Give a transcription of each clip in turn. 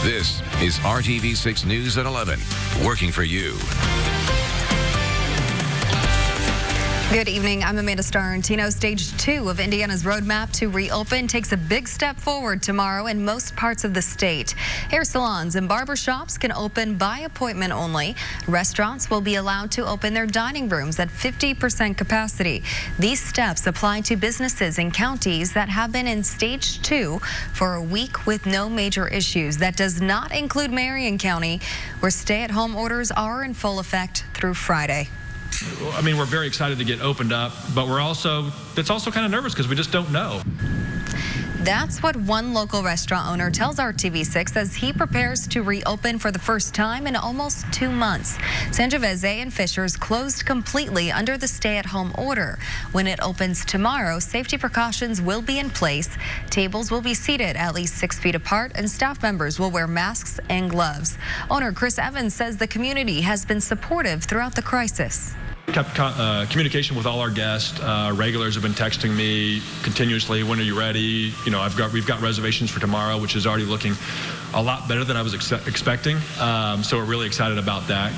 This is RTV6 News at 11, working for you. Good evening. I'm Amanda Starrentino. Stage 2 of Indiana's roadmap to reopen takes a big step forward tomorrow in most parts of the state. Hair salons and barber shops can open by appointment only. Restaurants will be allowed to open their dining rooms at 50% capacity. These steps apply to businesses in counties that have been in Stage 2 for a week with no major issues. That does not include Marion County, where stay-at-home orders are in full effect through Friday. I mean, we're very excited to get opened up, but it's also kind of nervous because we just don't know. That's what one local restaurant owner tells RTV6 as he prepares to reopen for the first time in almost 2 months. Sangiovese and Fisher's closed completely under the stay-at-home order. When it opens tomorrow, safety precautions will be in place. Tables will be seated at least 6 feet apart, and staff members will wear masks and gloves. Owner Chris Evans says the community has been supportive throughout the crisis. Kept communication with all our guests. Regulars have been texting me continuously. When are you ready? You know, we've got reservations for tomorrow, which is already looking a lot better than I was expecting. So we're really excited about that.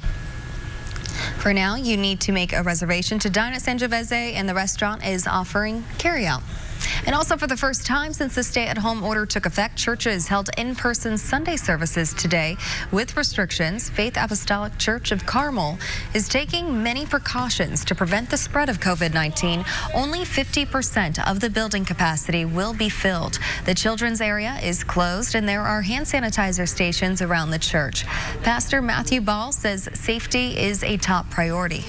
For now, you need to make a reservation to dine at Sangiovese, and the restaurant is offering carryout. And also, for the first time since the stay-at-home order took effect, churches held in-person Sunday services today with restrictions. Faith Apostolic Church of Carmel is taking many precautions to prevent the spread of COVID-19. Only 50% of the building capacity will be filled. The children's area is closed, and there are hand sanitizer stations around the church. Pastor Matthew Ball says safety is a top priority.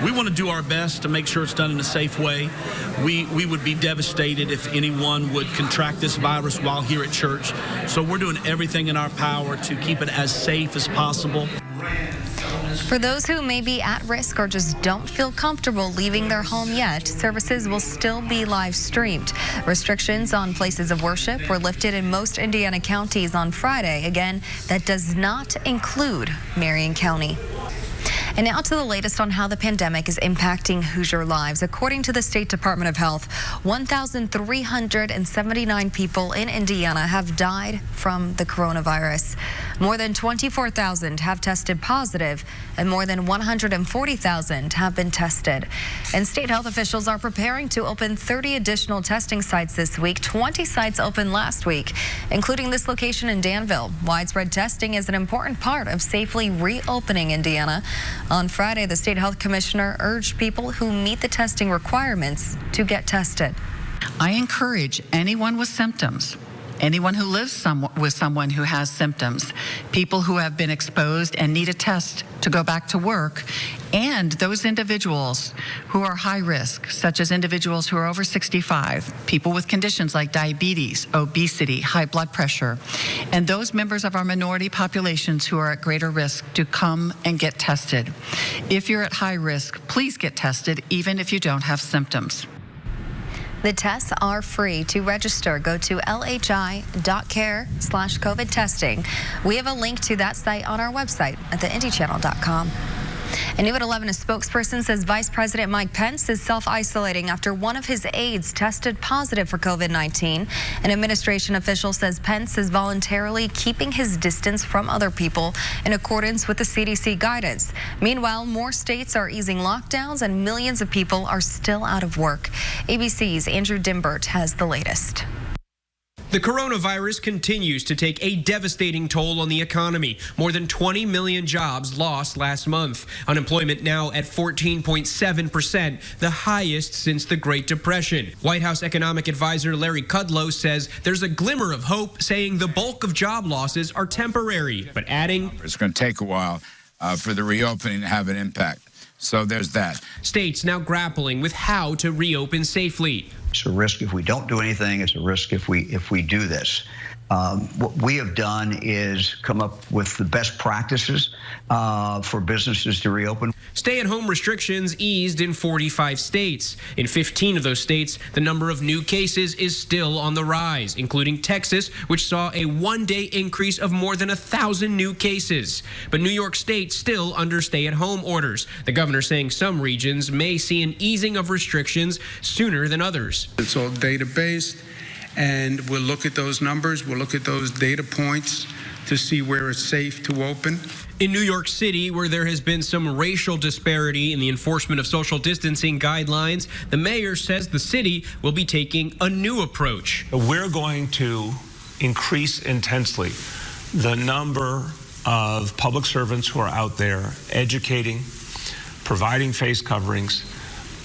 We want to do our best to make sure it's done in a safe way. We would be devastated if anyone would contract this virus while here at church. So we're doing everything in our power to keep it as safe as possible. For those who may be at risk or just don't feel comfortable leaving their home yet, services will still be live streamed. Restrictions on places of worship were lifted in most Indiana counties on Friday. Again, that does not include Marion County. And now to the latest on how the pandemic is impacting Hoosier lives. According to the State Department of Health, 1,379 people in Indiana have died from the coronavirus. More than 24,000 have tested positive, and more than 140,000 have been tested. And state health officials are preparing to open 30 additional testing sites this week. 20 sites opened last week, including this location in Danville. Widespread testing is an important part of safely reopening Indiana. On Friday, the state health commissioner urged people who meet the testing requirements to get tested. I encourage anyone with symptoms, anyone who lives with someone who has symptoms, people who have been exposed and need a test to go back to work, and those individuals who are high risk, such as individuals who are over 65, people with conditions like diabetes, obesity, high blood pressure, and those members of our minority populations who are at greater risk to come and get tested. If you're at high risk, please get tested, even if you don't have symptoms. The tests are free. To register, go to lhi.care/COVID testing. We have a link to that site on our website at theindychannel.com. And new at 11, a spokesperson says Vice President Mike Pence is self-isolating after one of his aides tested positive for COVID-19. An administration official says Pence is voluntarily keeping his distance from other people in accordance with the CDC guidance. Meanwhile, more states are easing lockdowns and millions of people are still out of work. ABC's Andrew Dimbert has the latest. The coronavirus continues to take a devastating toll on the economy. More than 20 million jobs lost last month. Unemployment now at 14.7%, the highest since the Great Depression. White House economic advisor Larry Kudlow says there's a glimmer of hope, saying the bulk of job losses are temporary, but adding, it's going to take a while for the reopening to have an impact. So there's that. States now grappling with how to reopen safely. It's a risk if we don't do anything. It's a risk if we do this. What we have done is come up with the best practices for businesses to reopen. Stay-at-home restrictions eased in 45 states. In 15 of those states, the number of new cases is still on the rise, including Texas, which saw a one-day increase of more than 1,000 new cases. But New York State still under stay-at-home orders. The governor saying some regions may see an easing of restrictions sooner than others. It's all data-based, and we'll look at those numbers, we'll look at those data points to see where it's safe to open. In New York City, where there has been some racial disparity in the enforcement of social distancing guidelines, the mayor says the city will be taking a new approach. We're going to increase intensely the number of public servants who are out there educating, providing face coverings,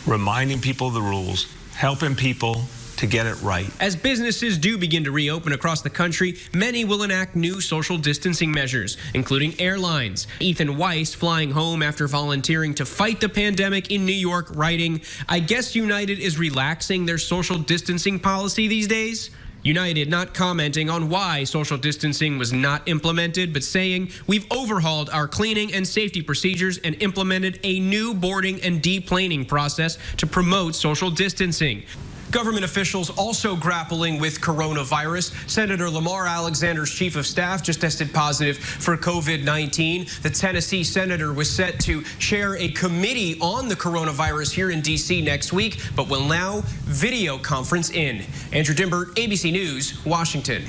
reminding people of the rules, helping people to get it right. As businesses do begin to reopen across the country, many will enact new social distancing measures, including airlines. Ethan Weiss, flying home after volunteering to fight the pandemic in New York, writing, "I guess United is relaxing their social distancing policy these days." United not commenting on why social distancing was not implemented, but saying, "We've overhauled our cleaning and safety procedures and implemented a new boarding and deplaning process to promote social distancing." Government officials also grappling with coronavirus. Senator Lamar Alexander's chief of staff just tested positive for COVID-19. The Tennessee senator was set to chair a committee on the coronavirus here in D.C. next week, but will now video conference in. Andrew Dimbert, ABC News, Washington.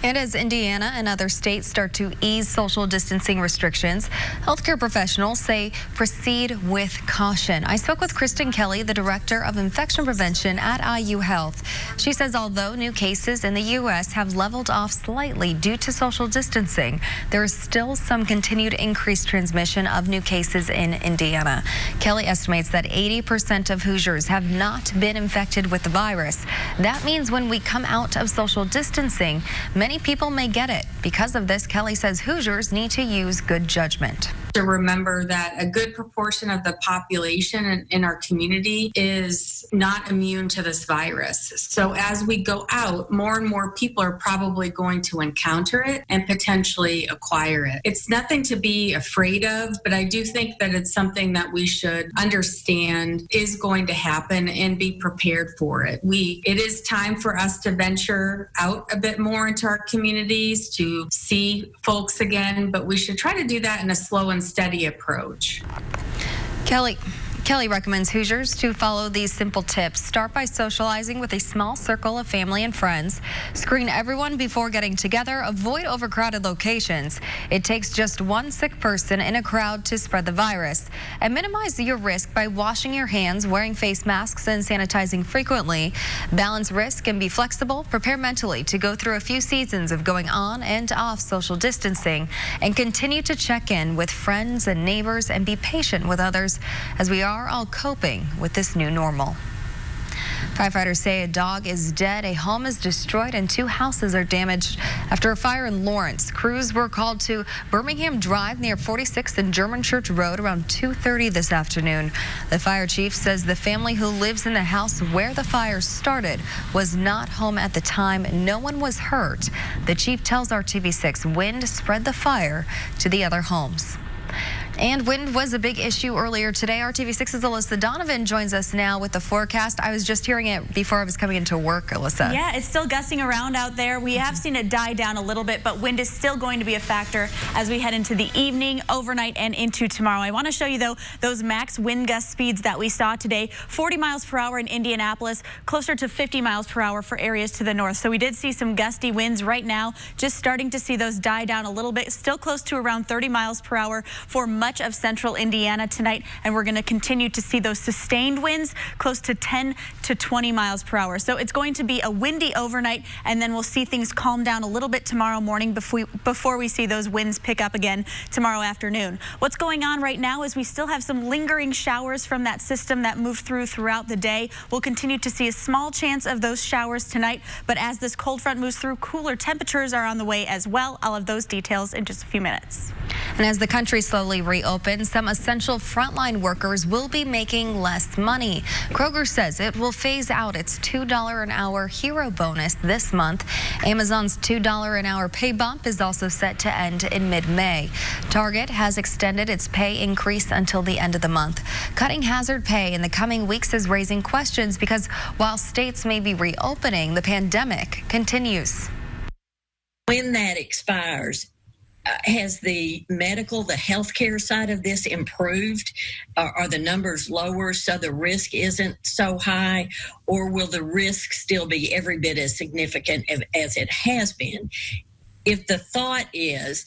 And as Indiana and other states start to ease social distancing restrictions, healthcare professionals say proceed with caution. I spoke with Kristen Kelly, the director of infection prevention at IU Health. She says although new cases in the U.S. have leveled off slightly due to social distancing, there is still some continued increased transmission of new cases in Indiana. Kelly estimates that 80% of Hoosiers have not been infected with the virus. That means when we come out of social distancing, many people may get it. Because of this, Kelly says Hoosiers need to use good judgment. To remember that a good proportion of the population in our community is not immune to this virus. So as we go out, more and more people are probably going to encounter it and potentially acquire it. It's nothing to be afraid of, but I do think that it's something that we should understand is going to happen and be prepared for it. It is time for us to venture out a bit more into our communities to see folks again, but we should try to do that in a slow and steady approach. Kelly recommends Hoosiers to follow these simple tips. Start by socializing with a small circle of family and friends. Screen everyone before getting together. Avoid overcrowded locations. It takes just one sick person in a crowd to spread the virus. And minimize your risk by washing your hands, wearing face masks, and sanitizing frequently. Balance risk and be flexible. Prepare mentally to go through a few seasons of going on and off social distancing. And continue to check in with friends and neighbors and be patient with others as we are all coping with this new normal. Firefighters say a dog is dead, a home is destroyed, and 2 houses are damaged after a fire in Lawrence. Crews were called to Birmingham Drive near 46th and German Church Road around 2:30 this afternoon. The fire chief says the family who lives in the house where the fire started was not home at the time. No one was hurt. The chief tells RTV6 wind spread the fire to the other homes. And wind was a big issue earlier today. RTV6's Alyssa Donovan joins us now with the forecast. I was just hearing it before I was coming into work, Alyssa. Yeah, it's still gusting around out there. We have seen it die down a little bit, but wind is still going to be a factor as we head into the evening, overnight, and into tomorrow. I want to show you, though, those max wind gust speeds that we saw today. 40 miles per hour in Indianapolis, closer to 50 miles per hour for areas to the north. So we did see some gusty winds right now, just starting to see those die down a little bit. Still close to around 30 miles per hour for much of central Indiana tonight, and we're going to continue to see those sustained winds close to 10 to 20 miles per hour. So it's going to be a windy overnight, and then we'll see things calm down a little bit tomorrow morning before we see those winds pick up again tomorrow afternoon. What's going on right now is we still have some lingering showers from that system that moved throughout the day. We'll continue to see a small chance of those showers tonight, but as this cold front moves through, cooler temperatures are on the way as well. I'll have those details in just a few minutes. And as the country slowly reopens, some essential frontline workers will be making less money. Kroger says it will phase out its $2 an hour hero bonus this month. Amazon's $2 an hour pay bump is also set to end in mid-May. Target has extended its pay increase until the end of the month. Cutting hazard pay in the coming weeks is raising questions because while states may be reopening, the pandemic continues. When that expires, has the medical, the healthcare side of this improved? Are the numbers lower so the risk isn't so high? Or will the risk still be every bit as significant as it has been? if the thought is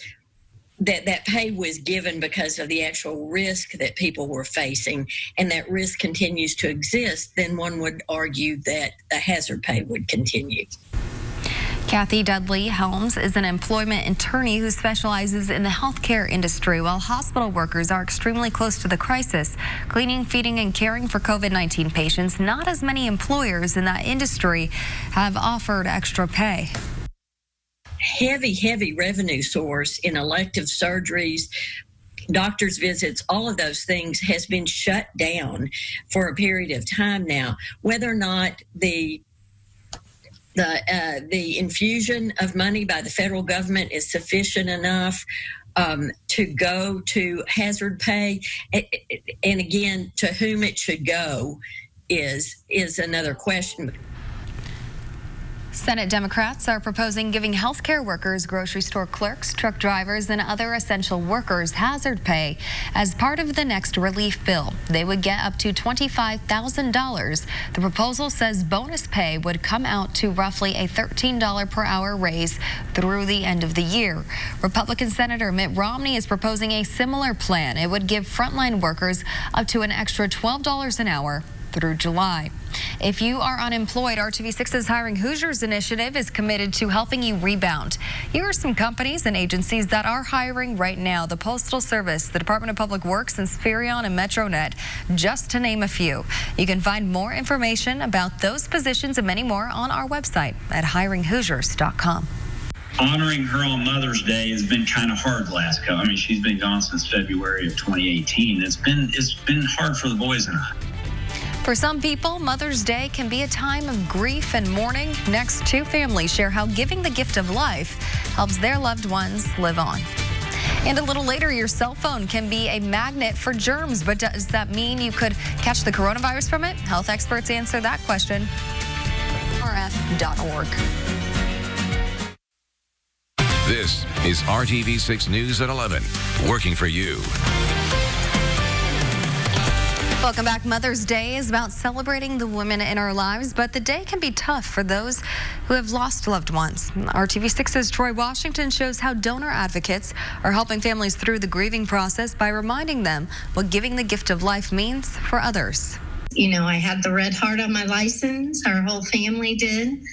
that pay was given because of the actual risk that people were facing, and that risk continues to exist, then one would argue that the hazard pay would continue. Kathy Dudley Helms is an employment attorney who specializes in the healthcare industry. While hospital workers are extremely close to the crisis, cleaning, feeding, and caring for COVID-19 patients, not as many employers in that industry have offered extra pay. Heavy revenue source in elective surgeries, doctor's visits, all of those things has been shut down for a period of time now. Whether or not the infusion of money by the federal government is sufficient enough to go to hazard pay, and again, to whom it should go is another question. Senate Democrats are proposing giving healthcare workers, grocery store clerks, truck drivers, and other essential workers hazard pay as part of the next relief bill. They would get up to $25,000. The proposal says bonus pay would come out to roughly a $13 per hour raise through the end of the year. Republican Senator Mitt Romney is proposing a similar plan. It would give frontline workers up to an extra $12 an hour through July. If you are unemployed, RTV6's Hiring Hoosiers initiative is committed to helping you rebound. Here are some companies and agencies that are hiring right now: the Postal Service, the Department of Public Works, and Spherion and MetroNet, just to name a few. You can find more information about those positions and many more on our website at hiringhoosiers.com. Honoring her on Mother's Day has been kind of hard last couple. I mean, she's been gone since February of 2018. It's been hard for the boys and I. For some people, Mother's Day can be a time of grief and mourning. Next, two families share how giving the gift of life helps their loved ones live on. And a little later, your cell phone can be a magnet for germs. But does that mean you could catch the coronavirus from it? Health experts answer that question. RF.org. This is RTV6 News at 11, working for you. Welcome back. Mother's Day is about celebrating the women in our lives, but the day can be tough for those who have lost loved ones. RTV6's Troy Washington shows how donor advocates are helping families through the grieving process by reminding them what giving the gift of life means for others. You know, I had the red heart on my license. Our whole family did,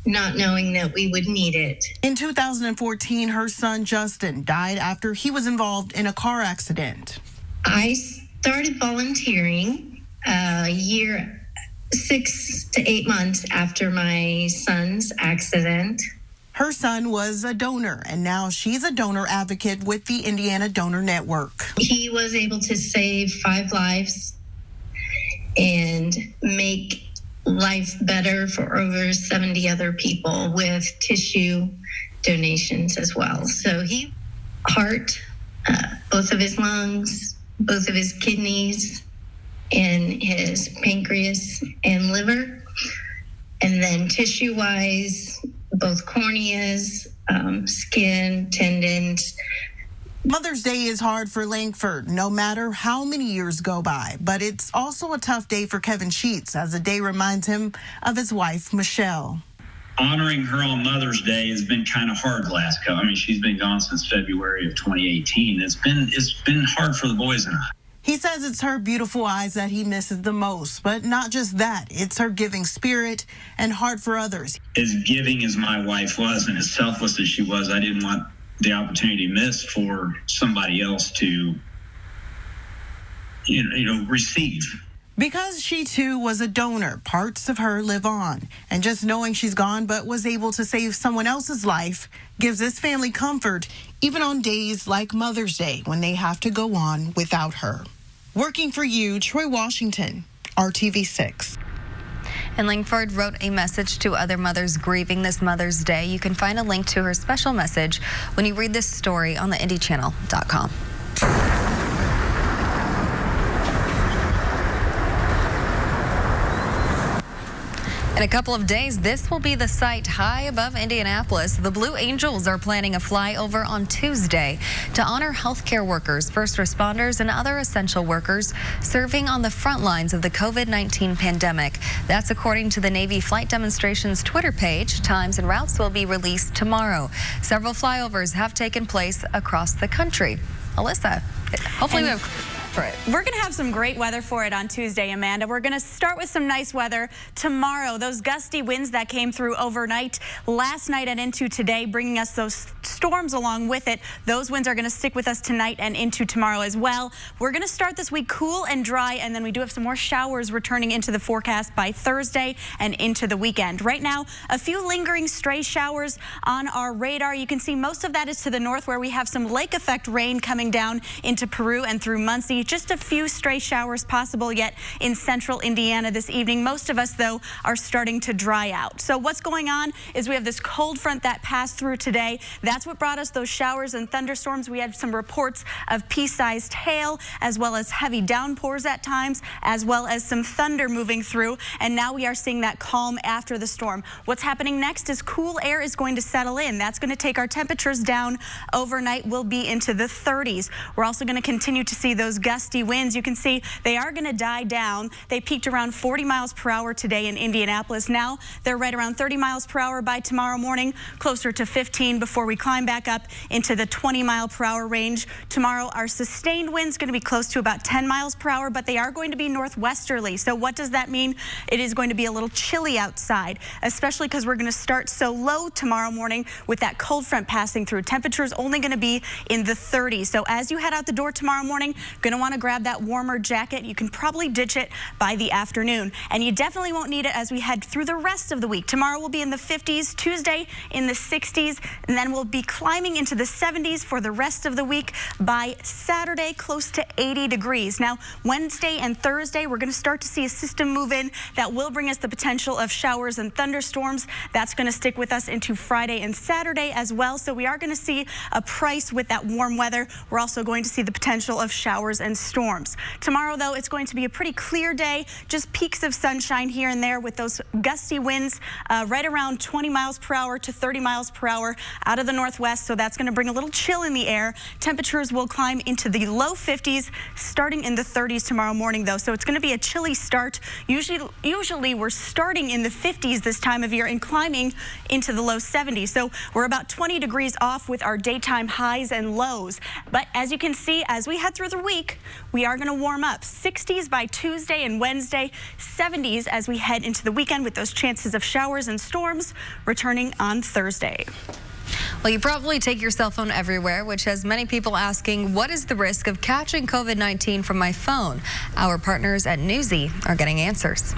not knowing that we would need it. In 2014, her son Justin died after he was involved in a car accident. I started volunteering a year, 6 to 8 months after my son's accident. Her son was a donor, and now she's a donor advocate with the Indiana Donor Network. He was able to save 5 lives and make life better for over 70 other people with tissue donations as well. So heart, both of his lungs, both of his kidneys, and his pancreas and liver. And then tissue-wise, both corneas, skin, tendons. Mother's Day is hard for Langford, no matter how many years go by. But it's also a tough day for Kevin Sheets, as the day reminds him of his wife, Michelle. Honoring her on Mother's Day has been kind of hard last couple. I mean, she's been gone since February of 2018. It's been hard for the boys and I. He says it's her beautiful eyes that he misses the most, but not just that. It's her giving spirit and heart for others. As giving as my wife was and as selfless as she was, I didn't want the opportunity missed for somebody else to, receive. Because she too was a donor, parts of her live on. And just knowing she's gone but was able to save someone else's life gives this family comfort, even on days like Mother's Day when they have to go on without her. Working for you, Troy Washington, RTV6. And Langford wrote a message to other mothers grieving this Mother's Day. You can find a link to her special message when you read this story on the IndyChannel.com. In a couple of days, this will be the site high above Indianapolis. The Blue Angels are planning a flyover on Tuesday to honor healthcare workers, first responders, and other essential workers serving on the front lines of the COVID-19 pandemic. That's according to the Navy Flight Demonstrations Twitter page. Times and routes will be released tomorrow. Several flyovers have taken place across the country. Alyssa, hopefully we have... We're going to have some great weather for it on Tuesday, Amanda. We're going to start with some nice weather tomorrow. Those gusty winds that came through overnight last night and into today, bringing us those storms along with it. Those winds are going to stick with us tonight and into tomorrow as well. We're going to start this week cool and dry, and then we do have some more showers returning into the forecast by Thursday and into the weekend. Right now, a few lingering stray showers on our radar. You can see most of that is to the north, where we have some lake effect rain coming down into Peru and through Muncie. Just a few stray showers possible yet in central Indiana this evening. Most of us, though, are starting to dry out. So what's going on is we have this cold front that passed through today. That's what brought us those showers and thunderstorms. We had some reports of pea-sized hail, as well as heavy downpours at times, as well as some thunder moving through. And now we are seeing that calm after the storm. What's happening next is cool air is going to settle in. That's going to take our temperatures down overnight. We'll be into the 30s. We're also going to continue to see those gusty winds. You can see they are going to die down. They peaked around 40 miles per hour today in Indianapolis. Now they're right around 30 miles per hour by tomorrow morning, closer to 15 before we climb back up into the 20 mile per hour range. Tomorrow, our sustained winds going to be close to about 10 miles per hour, but they are going to be northwesterly. So what does that mean? It is going to be a little chilly outside, especially because we're going to start so low tomorrow morning with that cold front passing through. Temperatures only going to be in the 30s. So as you head out the door tomorrow morning, going to want to grab that warmer jacket. You can probably ditch it by the afternoon, and you definitely won't need it as we head through the rest of the week. Tomorrow will be in the 50s, Tuesday in the 60s, and then we'll be climbing into the 70s for the rest of the week. By Saturday, close to 80 degrees. Now, Wednesday and Thursday, we're going to start to see a system move in that will bring us the potential of showers and thunderstorms. That's going to stick with us into Friday and Saturday as well. So we are going to see a price with that warm weather. We're also going to see the potential of showers and storms. Tomorrow, though, it's going to be a pretty clear day, just peaks of sunshine here and there with those gusty winds right around 20 miles per hour to 30 miles per hour out of the northwest. So that's going to bring a little chill in the air. Temperatures will climb into the low 50s, starting in the 30s tomorrow morning, though. So it's going to be a chilly start. Usually we're starting in the 50s this time of year and climbing into the low 70s. So we're about 20 degrees off with our daytime highs and lows. But as you can see, as we head through the week, we are going to warm up. 60s by Tuesday and Wednesday, 70s as we head into the weekend with those chances of showers and storms returning on Thursday. Well, you probably take your cell phone everywhere, which has many people asking, what is the risk of catching COVID-19 from my phone? Our partners at Newsy are getting answers.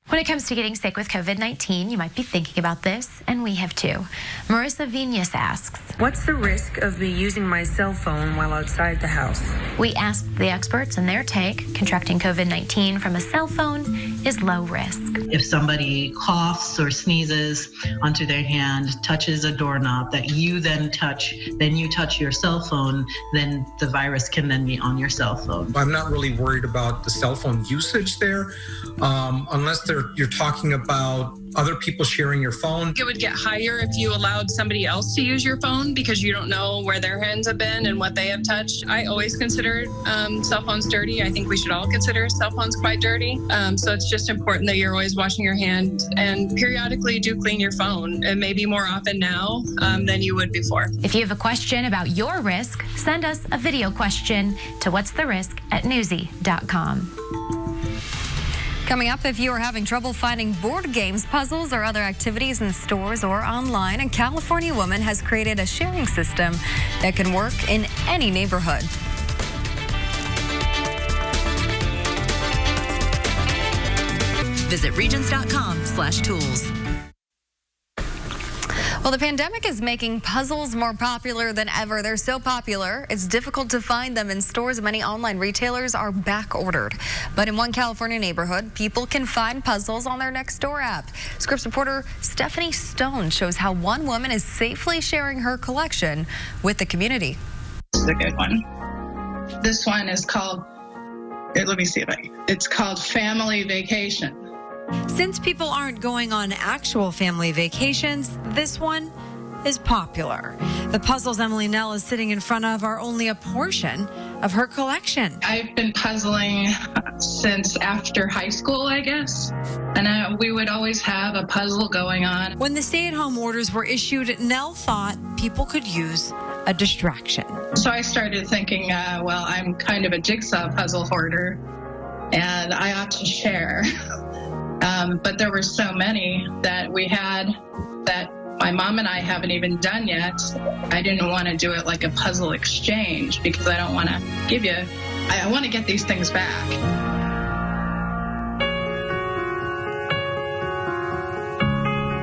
When it comes to getting sick with COVID-19, you might be thinking about this, and we have too. Marissa Venus asks, what's the risk of me using my cell phone while outside the house? We asked the experts, and their take, contracting COVID-19 from a cell phone is low risk. If somebody coughs or sneezes onto their hand, touches a doorknob that you then touch, then you touch your cell phone, then the virus can then be on your cell phone. I'm not really worried about the cell phone usage there, unless you're talking about other people sharing your phone. It would get higher if you allowed somebody else to use your phone because you don't know where their hands have been and what they have touched. I always consider cell phones dirty. I think we should all consider cell phones quite dirty. So it's just important that you're always washing your hands and periodically do clean your phone, and maybe more often now than you would before. If you have a question about your risk, send us a video question to what'stherisk@newsy.com. Coming up, if you are having trouble finding board games, puzzles, or other activities in stores or online, a California woman has created a sharing system that can work in any neighborhood. Visit Regions.com/tools. Well, the pandemic is making puzzles more popular than ever. They're so popular, it's difficult to find them in stores. Many online retailers are back ordered. But in one California neighborhood, people can find puzzles on their Nextdoor app. Scripps reporter Stephanie Stone shows how one woman is safely sharing her collection with the community. This is a good one. This one is called, let me see if it's called Family Vacation. Since people aren't going on actual family vacations, this one is popular. The puzzles Emily Nell is sitting in front of are only a portion of her collection. I've been puzzling since after high school, I guess. And we would always have a puzzle going on. When the stay-at-home orders were issued, Nell thought people could use a distraction. So I started thinking, well, I'm kind of a jigsaw puzzle hoarder, and I ought to share. But there were so many that we had that my mom and I haven't even done yet. I didn't want to do it like a puzzle exchange because I don't want to give you, I want to get these things back.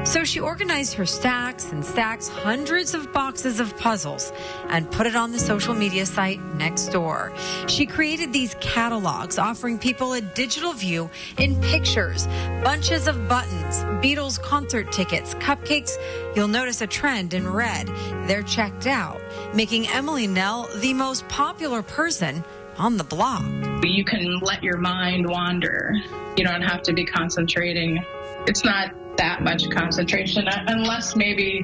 So she organized her stacks and stacks, hundreds of boxes of puzzles, and put it on the social media site Nextdoor. She created these catalogs offering people a digital view in pictures, bunches of buttons, Beatles concert tickets, cupcakes. You'll notice a trend in red. They're checked out, making Emily Nell the most popular person on the block. You can let your mind wander. You don't have to be concentrating. It's not that much concentration unless maybe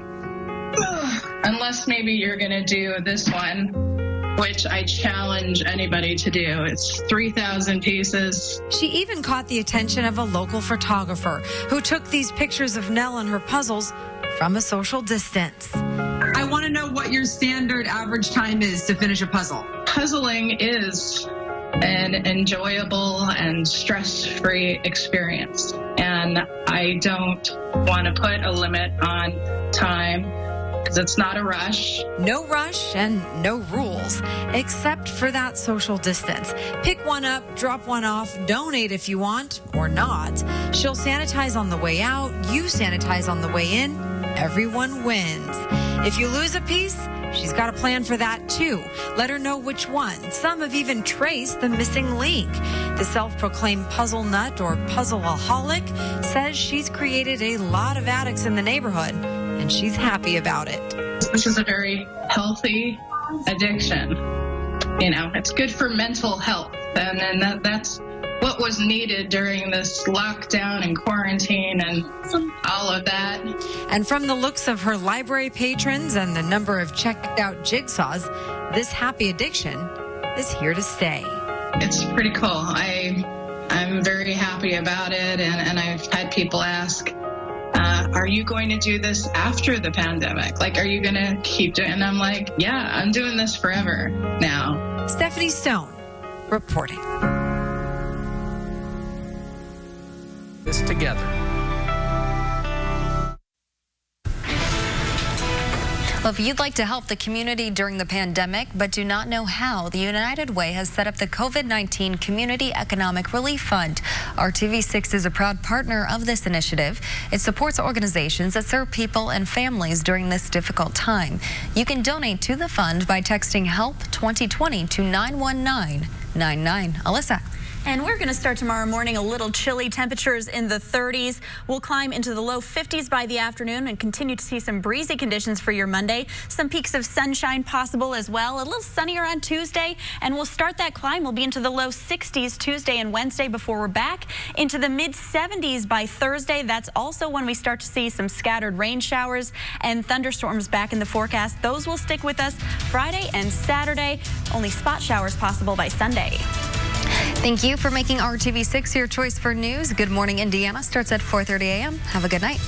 you're gonna do this one, which I challenge anybody to do. It's 3,000 pieces. She even caught the attention of a local photographer who took these pictures of Nell and her puzzles from a social distance. I want to know what your standard average time is to finish a puzzle. Puzzling is an enjoyable and stress-free experience. And I don't want to put a limit on time because it's not a rush. No rush and no rules, except for that social distance. Pick one up, drop one off, donate if you want or not. She'll sanitize on the way out, you sanitize on the way in. Everyone wins. If you lose a piece, she's got a plan for that too. Let her know which one. Some have even traced the missing link. The self-proclaimed puzzle nut or puzzleaholic says she's created a lot of addicts in the neighborhood, and she's happy about it. This is a very healthy addiction. You know, it's good for mental health, and that's what was needed during this lockdown and quarantine and all of that. And from the looks of her library patrons and the number of checked out jigsaws, this happy addiction is here to stay. It's pretty cool. I'm very happy about it, and I've had people ask, are you going to do this after the pandemic? Like, are you going to keep doing it? And I'm like, yeah, I'm doing this forever now. Stephanie Stone reporting. This together. Well, if you'd like to help the community during the pandemic but do not know how, the United Way has set up the COVID-19 Community Economic Relief Fund. RTV6 is a proud partner of this initiative. It supports organizations that serve people and families during this difficult time. You can donate to the fund by texting HELP 2020 to 91999. Alyssa. And we're going to start tomorrow morning a little chilly. Temperatures in the 30s. We'll climb into the low 50s by the afternoon and continue to see some breezy conditions for your Monday. Some peaks of sunshine possible as well. A little sunnier on Tuesday, and we'll start that climb. We'll be into the low 60s Tuesday and Wednesday before we're back into the mid 70s by Thursday. That's also when we start to see some scattered rain showers and thunderstorms back in the forecast. Those will stick with us Friday and Saturday. Only spot showers possible by Sunday. Thank you for making RTV6 your choice for news. Good Morning Indiana starts at 4:30 a.m. Have a good night.